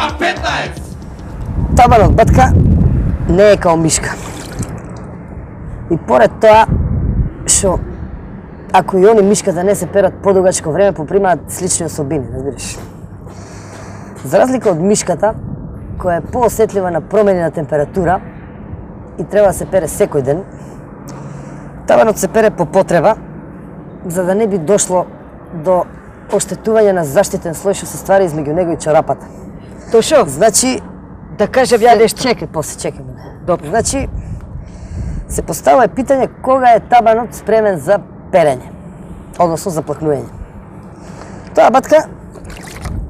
K15! Табанот батка не е као мишка. И поред тоа, што ако и они мишката не се перат подугачко време, попримаат слични особини, разбираш. За разлика од мишката, која е поосетлива на промени на температура и треба да се пере секој ден, табанот се пере по потреба, за да не би дошло до оштетување на заштитен слој што се ствара измеѓу него и чорапата. То шо? Значи, Да кажем ја нешто. чекај, после чекај мене. Добро. Значи, се поставува питање кога е табанот спремен за перење, односно за плакнување. Тоа батка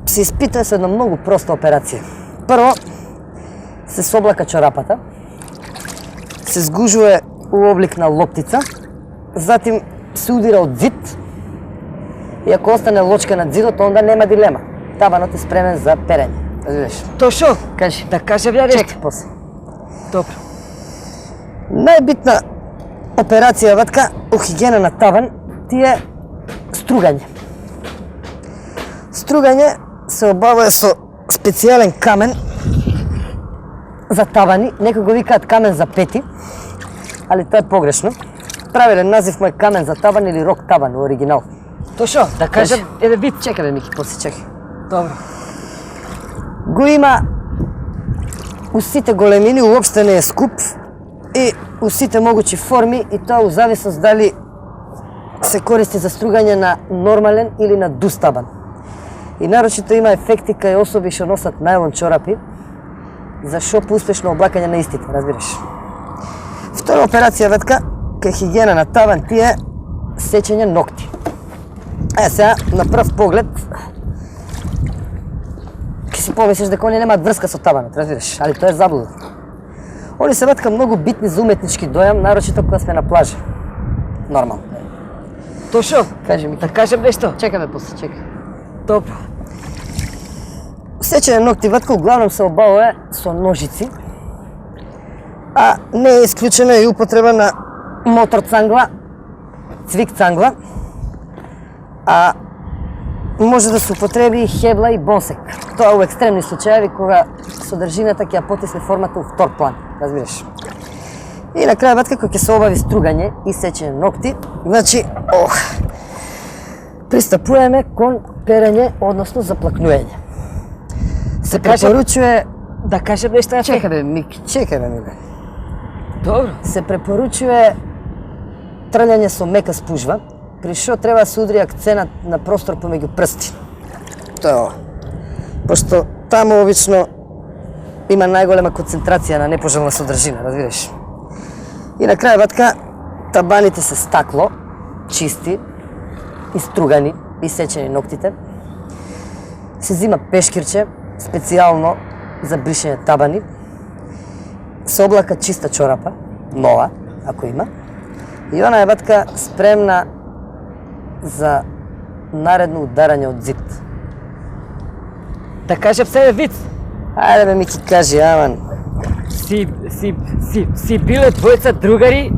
се испитува со една многу проста операција. Прво, се соблака чорапата, се сгужува у облик на лоптица, затим се удира од зид и ако остане лочка над зидот, онда нема дилема. Табанот е спремен за перење. Разбираш? То шо? Кажи. Да кажем ја нешто. Чекај после. Добро. Најбитна операција ватка у хигиена на табан ти е стругање. Стругање се обавува со специјален камен за табани, некои го викаат камен за пети, али тоа е погрешно. Правилен назив му е камен за табан или рок табан у оригинал. То шо? Да кажем еден вид. Чекај бе, Мики, после чекај. Добро. Го има у сите големини, уопште не е скуп и у сите могучи форми и тоа у зависност дали се користи за стругање на нормален или на дуст табан. И нарочито има ефекти кај особи што носат најлон чорапи за шо поуспешно облакање на истите, разбираш. Втора операција ветка кај хигиена на табан ти е сечење ногти. Сега на прв поглед ќе си помислиш дека они немаат врска со табанот, разбираш, али тоа е заблуда. Они се ветка многу битни за уметнички дојам, нарочито кога сме на плажа. Нормално. То шо? Кажи ми. Да кажем нешто. Чекај ме после, чекај. Добро. Сечење ногти ветка углавном се обавува со ножици, а не е исклучена и употреба на мотор цангла, цвик цангла, а може да се употреби и хебла и бонсек. Тоа у екстремни случаеви кога содржината ќе ја потисне формата у втор план, разбираш. И на крај ветка кога ќе се обави стругање и сечење ногти, значи, пристапуваме кон перење, односно заплакнување. Се препоручува... Да кажем нешто. Чекај бе, Мики, чекај бе, миле. Добро. Се препоручува трљање со мека спужва, при што треба да се удри акценат на простор помеѓу прсти. Тоа е ова. Пошто таму обично има најголема концентрација на непожелна содржина, разбираш. И на крај батка, табаните се стакло, чисти, истругани и сечени ноктите. Се зима пешкирче, специјално за бришење табани. Се облака чиста чорапа, нова, ако има. И она е батка спремна за наредно ударање од зид. Да кажем себе виц. Ајде бе, Мики, кажи, аман. Си биле двојца другари,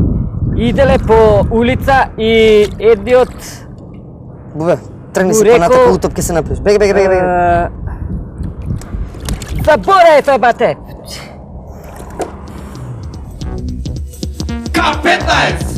иделе по улица и едниот Бубе, тргни се рекол- понатака, утоп ќе се направиш. Беге. Заборај тоа, бате. K15!